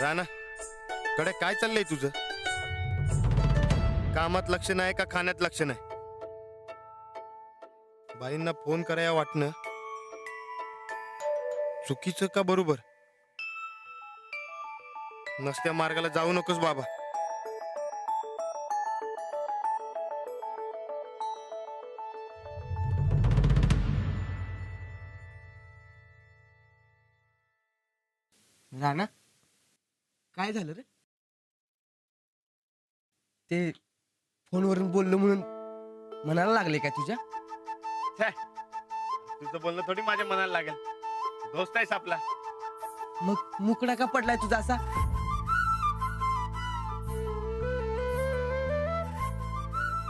राणा कडे काय चाललंय तुझं? कामात लक्ष नाही का खाण्यात लक्ष नाही? बाईंना फोन कराया वाटणं चुकीचं का बरोबर? नसत्या मार्गाला जाऊ नकोस बाबा. राणा काय झालं रे? ते फोनवरून बोललो म्हणून मनाला लागले काय तुझ्या? तुझं बोलणं थोडी माझ्या मनाला लागेल. दोस्त आहेस आपला. मग मुकडा का पडलाय तुझा असा?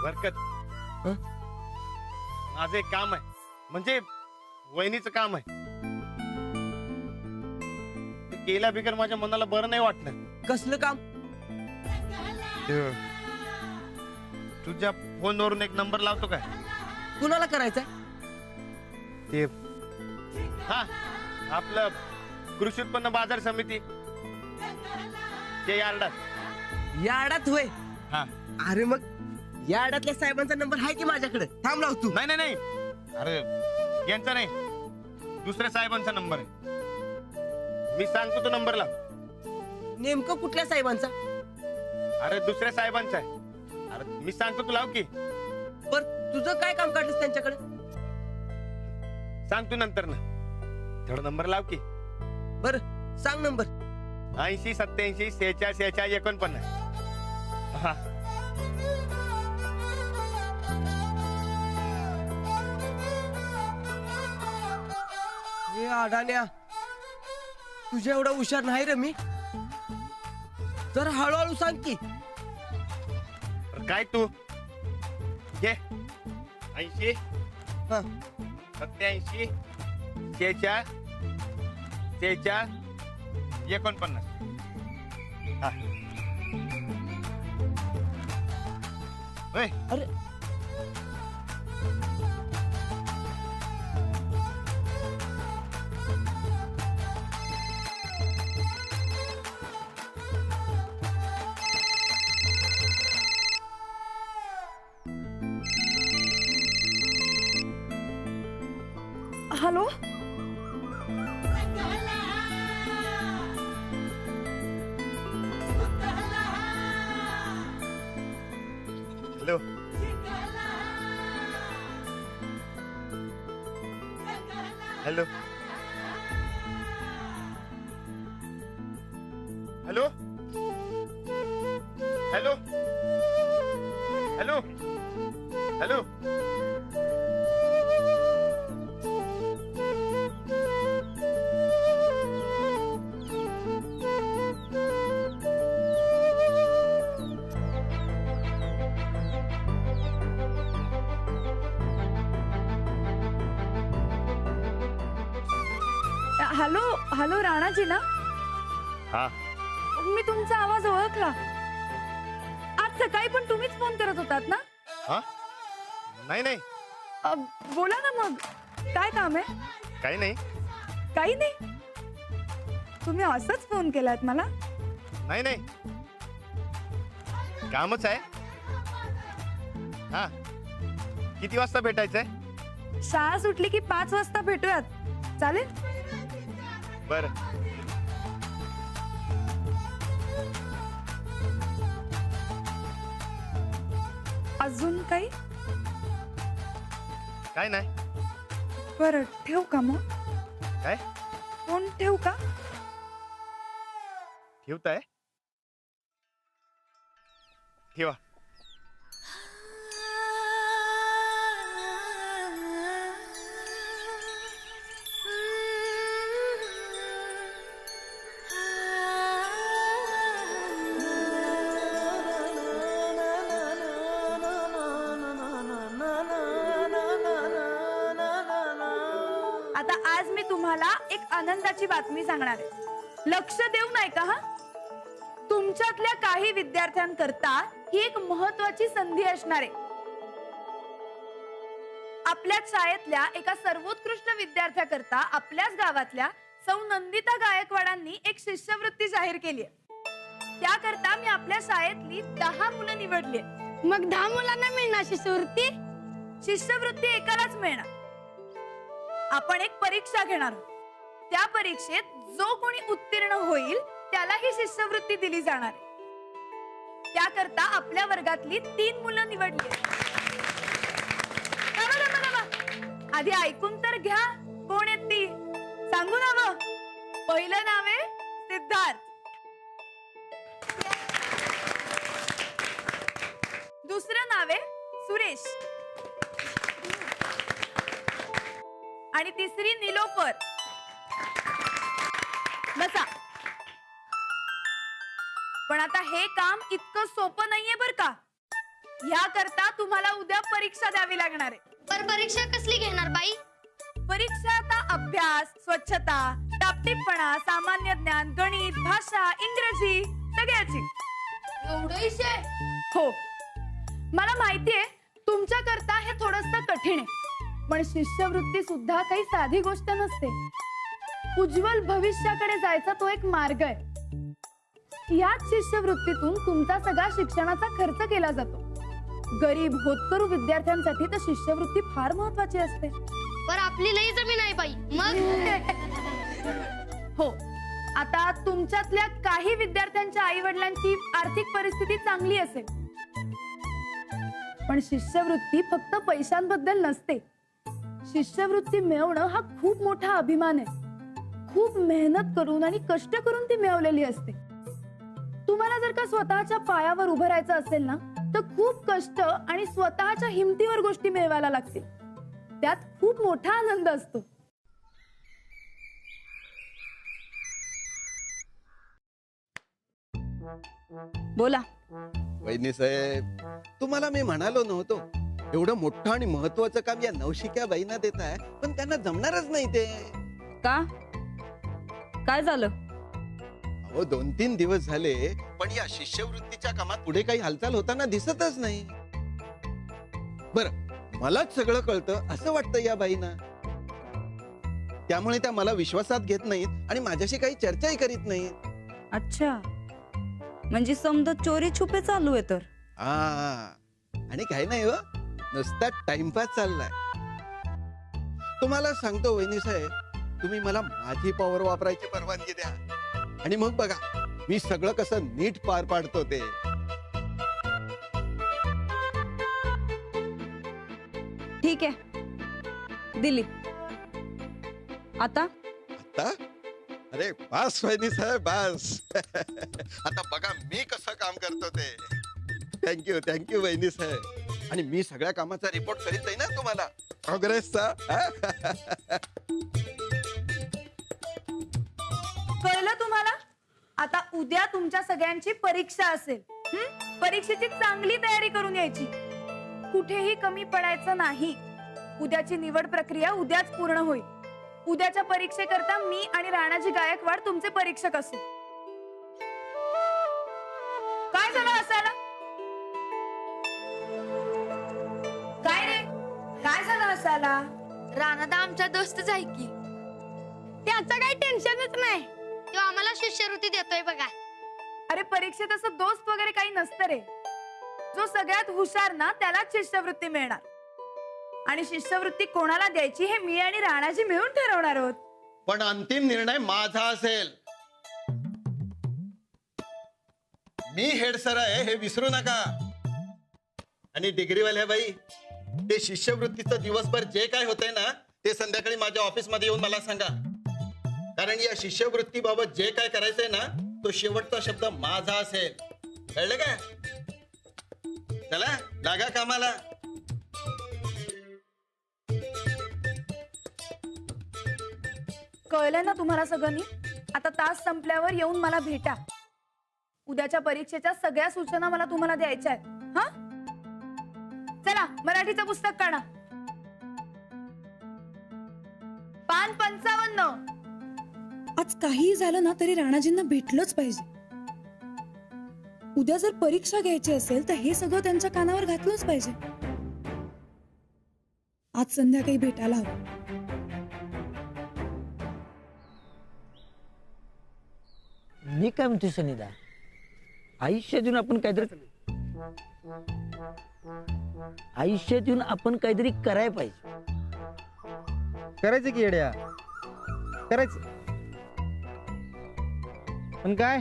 बरकत, माझं एक काम आहे, म्हणजे वहिनीचं काम आहे. ते केल्या बिगर माझ्या मनाला बरं नाही वाटलं. कसलं काम? तुझ्या फोनवरून एक नंबर लावतो काय? कुणाला करायचंय? ते हा आपलं कृषी उत्पन्न बाजार समिती ते यार्डात. यार्डात होय? हा. अरे मग यार्डातल्या साहेबांचा नंबर आहे की माझ्याकडे. थांब लावतो. नाही नाही नाही, अरे यांचा नाही, दुसऱ्या साहेबांचा नंबर आहे. मी सांगतो तो नंबर लाव. नेमकं कुठल्या साहेबांचा? अरे दुसऱ्या साहेबांचा आहे. अरे मी सांगतो तू लाव की. पर तुझं काय काम काढलंस त्यांच्याकडे? सांग तू नंतर ना. थोडा नंबर लाव की. बर सांग नंबर. 80 87 46 46 49. हा. हे अडाण्या, तुझ्या एवढा हुशार नाही रे मी. जरा हळूहळू सांग की. काय तू घे 80 हा 87 46 46 49. हा. अरे hello hello. Hello. Hello. Hello. Hello. Hello. Hello hello Ranaji ना? हा. मी तुमचा आवाज ओळखला. आज सकाळी पण तुम्हीच फोन करत होतात ना? हा. नाही नाही, बोला ना मग, काय काम आहे? काही नाही. काही नाही? तुम्ही असंच फोन केलात मला? नाही नाही, कामच आहे. हा. किती वाजता भेटायचंय? शाळा सुटली की 5 वाजता भेटूयात, चालेल? बर. अजून काही? काय नाही. बरं ठेवू का मग? काय? फोन ठेवू का? ठेवताय? ठेवा. तुम्हाला एक आनंदाची बातमी सांगणार आहे. लक्ष देऊन ऐका हा. तुमच्यातल्या काही विद्यार्थ्यांकरता ही एक महत्वाची संधी असणार आहे. आपल्याच शाळेतल्या एका सर्वोत्कृष्ट विद्यार्थ्याकरता आपल्याच गावातल्या सौ नंदिता गायकवाडांनी एक शिष्यवृत्ती जाहीर केली आहे. त्याकरता मी आपल्या शाळेतली 10 मुलं निवडली. मग 10 मुलांना मिळणार शिष्यवृत्ती? शिष्यवृत्ती एकालाच मिळणार. आपण एक परीक्षा घेणार आहोत. त्या परीक्षेत जो कोणी उत्तीर्ण होईल त्याला ही शिष्यवृत्ती दिली जाणार आहे. त्याकरता आपल्या वर्गातली 3 मुलं निवडली. आधी ऐकून तर घ्या कोण आहेत ती. सांगू नाव. पहिलं नाव आहे सिद्धार्थ. दुसरं नाव आहे सुरेश आणि तिसरी निलोफर. बसा. पण आता हे काम इतकं सोपं नाहीये बर का. ह्याकरता तुम्हाला उद्या परीक्षा द्यावी लागणार आहे. पर परीक्षा कसली घेणार बाई? परीक्षा आता अभ्यास, स्वच्छता, टापटीपणा, सामान्य ज्ञान, गणित, भाषा, इंग्रजी सगळ्याची. एवढं विषय? हो, मला माहितीये तुमच्याकरता हे थोडंसं कठीण आहे. पण शिष्यवृत्ती सुद्धा काही साधी गोष्ट नसते. उज्ज्वल भविष्याकडे जायचा तो एक मार्ग आहे. याच शिष्यवृत्तीतून तुमचा सगळा शिक्षणाचा खर्च केला जातो. गरीब होतकरू विद्यार्थ्यांसाठी तर शिष्यवृत्ती फार महत्वाची असते. पर आपली लई जमीन आहे बाई. मग हो, आता तुमच्यातल्या काही विद्यार्थ्यांच्या आई वडिलांची आर्थिक परिस्थिती चांगली असेल. पण शिष्यवृत्ती फक्त पैशांबद्दल नसते. शिष्यवृत्ती मिळवणं हा खूप मोठा अभिमान आहे. खूप मेहनत करून आणि कष्ट करून ती मिळवलेली असते. तुम्हाला जर का स्वतःच्या पायावर उभं राहायचं असेल ना तर खूप कष्ट आणि स्वतःच्या हिमतीवर गोष्टी मिळवायला लागतील. त्यात खूप मोठा आनंद असतो. बोला. वहिनी साहेब, तुम्हाला मी म्हणालो नव्हतो एवढं मोठं आणि महत्वाचं काम या नवशिक्या बाईंना देत आहे, पण त्यांना जमणारच नाही ते. का? काय झालं? अहो 2-3 दिवस झाले पण या शिष्यवृत्तीच्या कामात पुढे काही हालचाल होताना दिसतच नाही. बरं, मलाच सगळं कळतं असं वाटतं या बाईंना. त्यामुळे त्या मला विश्वासात घेत नाहीत आणि माझ्याशी काही चर्चाही करीत नाहीत. अच्छा, म्हणजे समजा चोरी छुपे चालू आहे तर. आणि काही नाही हो, नुसता टाइमपास चाललाय. तुम्हाला सांगतो वहिनी साहेब, तुम्ही मला माझी पॉवर वापरायची परवानगी द्या आणि मग बघा मी सगळं कसं नीट पार पाडतो ते. ठीक आहे, दिली. आता आता अरे बस वहिनी साहेब बस. आता बघा मी कसं काम करतो ते. थँक्यू थँक्यू वहिनी साहेब. आणि मी सगळ्या कामाचा रिपोर्ट करीत आहे ना तुम्हाला, प्रोग्रेसचा. कळलं तुम्हाला? आता उद्या तुमच्या सगळ्यांची परीक्षा असेल. परीक्षेची चांगली तयारी करून यायची. कुठेही कमी पडायचं नाही. उद्याची निवड प्रक्रिया उद्याच पूर्ण होईल. उद्याच्या परीक्षेकरता मी आणि राणाजी गायकवाड तुमचे परीक्षक असू. काय झालं हसायला? काय रे, काय झालं हसायला? राणादा आमच्या दोस्तच आहे की. त्याचं काही टेन्शनच नाही. तो आम्हाला शिष्यवृत्ती देतोय बघा. अरे परीक्षेत असं दोस्त वगैरे काही नसतं रे. जो सगळ्यात हुशार ना त्यालाच शिष्यवृत्ती मिळणार. आणि शिष्यवृत्ती कोणाला द्यायची हे मी आणि राणाजी मिळून ठरवणार आहोत. पण अंतिम निर्णय माझा असेल. मी हेड सर आहे हे विसरू नका. आणि डिग्रीवाल्या बाई, ते शिष्यवृत्तीचं दिवसभर जे काय होतंय ना ते संध्याकाळी माझ्या ऑफिस मध्ये येऊन मला सांगा. कारण या शिष्यवृत्तीबाबत जे काय करायचंय ना तो शेवटचा शब्द माझा असेल. कळलं का? चला लागा कामाला. कळलं ना तुम्हाला सगळ्यांनी? आता तास संपल्यावर येऊन मला भेटा. उद्याच्या परीक्षेच्या सगळ्या सूचना मला तुम्हाला द्यायच्या आहेत. हा, चला मराठीचं पुस्तक काढा. पान 55. आज काहीही झालं ना तरी राणाजींना भेटलंच पाहिजे. उद्या जर परीक्षा घ्यायची असेल तर हे सगळं त्यांच्या कानावर घातलंच पाहिजे. आज संध्याकाळी भेटायला हवं. मी काय म्हणतो सनिदा, आयुष्यात येऊन आपण काहीतरी करायला पाहिजे. करायचं की येड्या, करायचं. पण काय?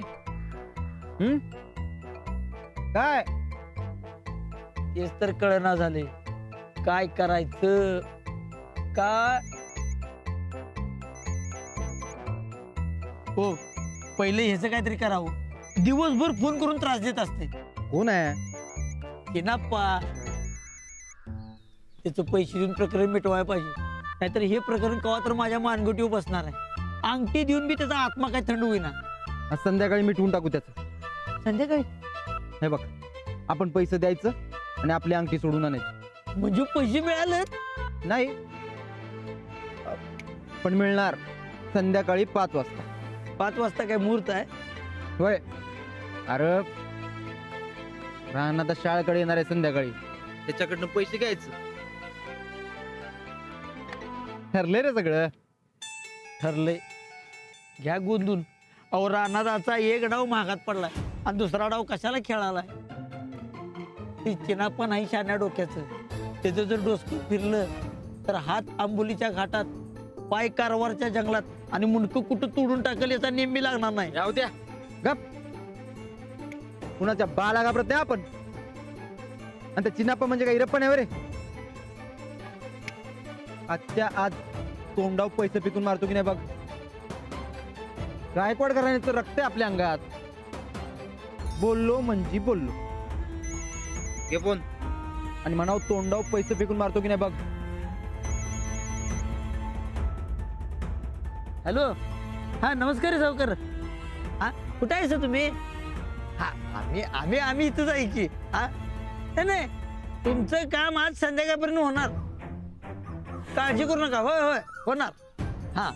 काय? तेच तर कळना झाले काय करायचं. काय हो, पहिले ह्याचं काहीतरी करावं. दिवसभर फोन करून त्रास देत असते. कोण आहे? किनाप्पा, त्याचं पैसे देऊन प्रकरण मिटवायला पाहिजे. नाहीतर हे प्रकरण कवा तर माझ्या मानगुटीवर बसणार आहे. अंगठी देऊन बी त्याचा आत्मा काय थंड होईना. आज संध्याकाळी मिटवून टाकू त्याचं. संध्याकाळी हे बघ, आपण पैसे द्यायचं आणि आपली अंगठी सोडून आणायची. म्हणजे पैसे मिळाले नाही, पण मिळणार संध्याकाळी 5 वाजता. 5 वाजता काय मुहूर्त आहे? होय. अरे राहणार शाळेकडे येणार आहे संध्याकाळी, त्याच्याकडनं पैसे घ्यायचं. ठरले रे सगळं. ठरले. घ्या गोंधून. अहो, रानादाचा एक डाव महागात पडलाय आणि दुसरा डाव कशाला खेळालाय? ती चिना पण आहे शान्या डोक्याचं. त्याचं जर डोसकं फिरलं तर हात आंबोलीच्या घाटात, पाय कारवारच्या जंगलात आणि मुंडकं कुठं तोडून टाकल याचा नेहमी लागणार नाही. जाऊ द्या, गप. कुणाच्या बाला घाबरत नाही आपण. आणि त्या चिनाप्पा म्हणजे काही रप्पा नाही रे. आजच्या आज तोंडाव पैसे पिकून मारतो की नाही बघ. गायकवाड घराण्याचं रक्त आहे आपल्या अंगात. बोललो म्हणजे बोललो. घे फोन आणि म्हणाव तोंडाव पैसे पिकून मारतो की नाही बघ. हॅलो, हा नमस्कार सावकार. हा, कुठे आहे सर तुम्ही? हा, आम्ही इथंच आहे की. हा नाही, तुमचं काम आज संध्याकाळपर्यंत होणार. काळजी करू नका. होय होय होणार. हा,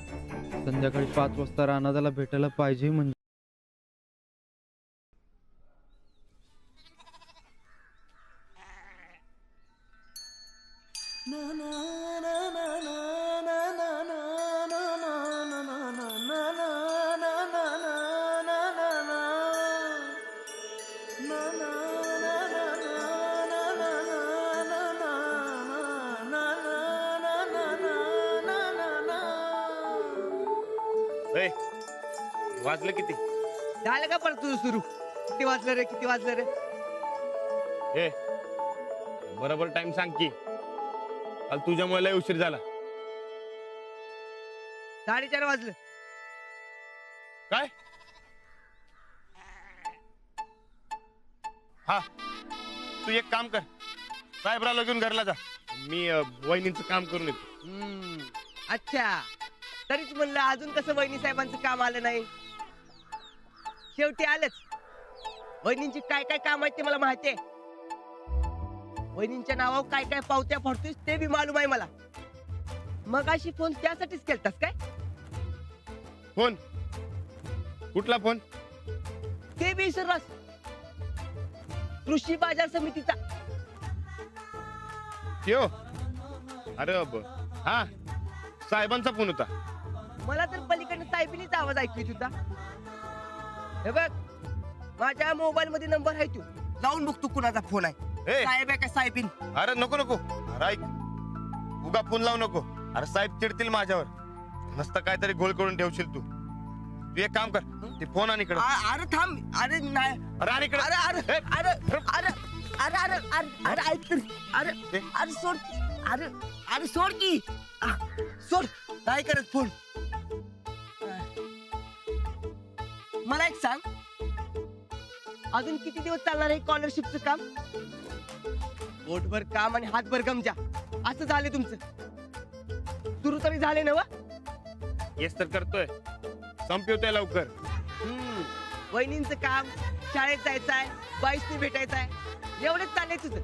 संध्याकाळी 5 वाजता राणादाला भेटायला पाहिजे. म्हणजे ए, वाजलं किती? झालं का परत तुझं सुरू? किती वाजलं रे, किती वाजलं रे? ए, बरोबर टाइम सांग की. काल तुझ्यामुळे लय उशीर झाला. 4:30 वाजलं. काय? हा, तू एक काम कर, साहेबराला घेऊन घरला जा. मी वहिनींचं काम करून येतो. अच्छा, तरीच म्हणलं अजून कसं वहिनी साहेबांचं काम आलं नाही. शेवटी आलंच. वहिनींची काय काय काम आहेत ते मला माहितीये. वहिनींच्या नावावर काय काय पावत्या फडतोस ते बी मालूम आहे मला. मग अशी फोन त्यासाठीच केलतास काय? फोन? कुठला फोन? ते बी विसरलास. कृषी बाजार समितीचा. यो, अरे हा, साहेबांचा फोन होता. मला तर पलीकडनं साहेबीनीचा आवाज ऐकू येत होता. हे बघ, माझ्या मोबाईल मध्ये नंबर आहे, तू जाऊन बघ तू कुणाचा फोन आहे. ए, साहेब आहे का साहेबीन? अरे नको नको, अरे ऐक, उगा फोन लावू नको. अरे साहेब चिडतील माझ्यावर. नसतं काहीतरी गोळ करून ठेवशील तू. तू एक काम कर, ते फोन आणि इकडे. अरे थांब. अरे नाही. अरे आणि इकडे. अरे अरे अरे अरे अरे अरे अरे अरे ऐक तर. अरे अरे सोड. अरे अरे सोड की. सोड. काय करत फोन? मला एक सांग, अजून किती दिवस चालणार आहे स्कॉलरशिपचं काम? पोटभर काम आणि हातभर गमजा असं झाले तुमचं. सुरू तरी झाले ना? येस तर करतोय, संपवतोय लवकर. वहिनींचं काम, शाळेत जायचंय, बाईसनी भेटायचंय, एवढेच चाललंय तुझं.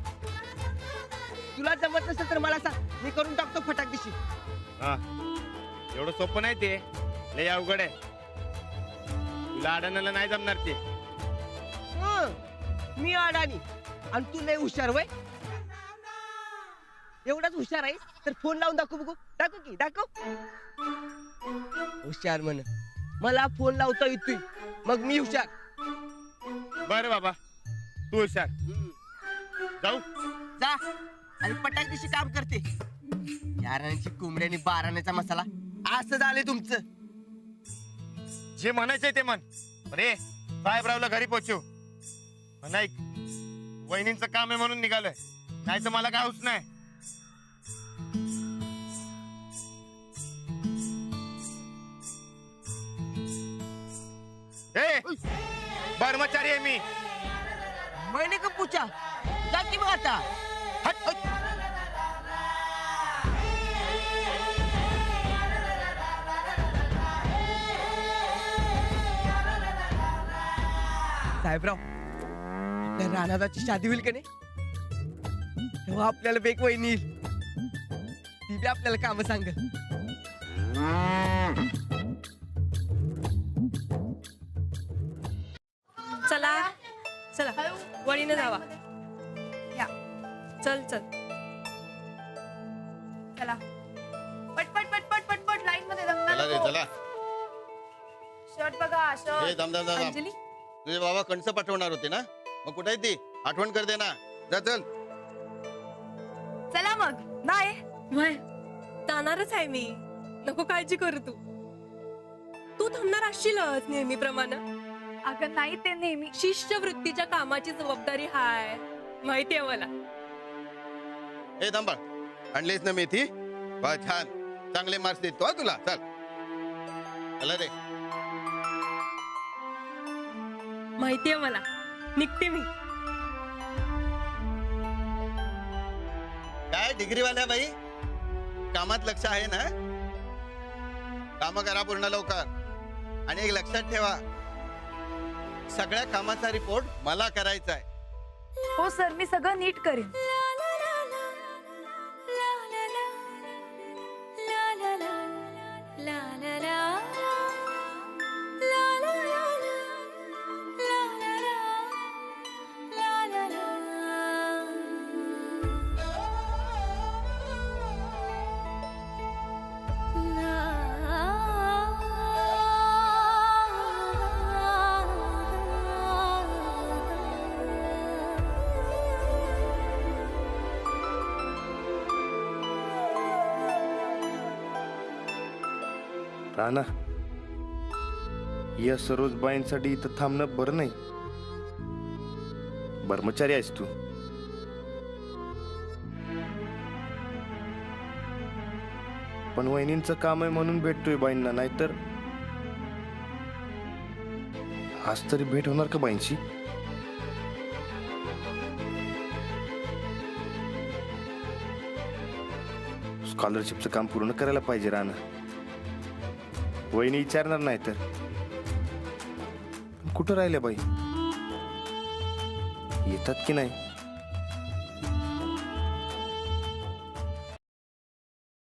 तुला जमत नसेल तर मला सांग, मी करून टाकतो फटाक दिशी. हा, एवढं सोपं नाही ते, लय अवघड आहे. तुला अडाणाला नाही जमणार ते. मी अडाणी आणि तू लय हुशार वय. एवढाच हुशार आहे तर फोन लावून दाखव बघू. दाखव की दाखव. हुशार म्हण. मला फोन लावता येतोय मग मी हुशार. बरं बाबा, तू हुशार. जाऊ. जा आणि पटाक दिवशी काम करते. यारांची कोंबडी आणि बाराण्याचा मसाला असं झालंय तुमचं. जे म्हणायचंय ते म्हण. अरे साहेबरावला घरी पोहोचव. पण ऐक, वहिनींचं काम आहे म्हणून निघालोय, नाही तर मला काय हौस नाही. ए, कर्मचारी आहे मी. मैंने कब पूछा? जा की मग आता. हट, हट. साहेबराव, आपल्या राणादाची शादी होईल का नाही, तेव्हा आपल्याला बेक वहिनी येईल. ती बी आपल्याला काम सांगेल. चला चला, हळू. वळीने जावा. या चल चल. चला, पटपट पटपट पटपट लाईन मध्ये दंगा चला रे नको. चला. शर्ट बघा ए शर्ट. दम दम दम दम. अंजली तुझे बाबा कणसं पाठवणार होते ना, मग कुठे आहे ती? आठवण कर दे ना. जा चल. चला मग बाय. वय जाणारच आहे मी, नको काळजी करू तू. तू थांबणार असशीलच नेहमीप्रमाणे. अगं नाही, ते नेहमी शिष्यवृत्तीच्या कामाची जबाबदारी हाय, माहितीये मला. ए थांबा, आणलीस ना मेथी? वा छान, चांगले मार्क्स देतो हा तुला. चल चला रे. माहितीये मला, निघते मी. काय डिग्रीवाल्या बाई, कामात लक्ष आहे ना? काम करा पूर्ण लवकर. आणि एक लक्षात ठेवा, सगळ्या कामाचा रिपोर्ट मला करायचा आहे. हो सर, मी सगळं नीट करेन. राणा, या सरोज बाईंसाठी इथं थांबणं बरं नाही. कर्मचारी आहेस तू. पण वहिनींचं काम आहे म्हणून भेटतोय बाईंना, नाहीतर आज तरी भेट होणार का बाईंशी? स्कॉलरशिपचं काम पूर्ण करायला पाहिजे राणा. वहिनी विचारणार नाही तर. कुठं राहिल्या बाई? येतात की नाही?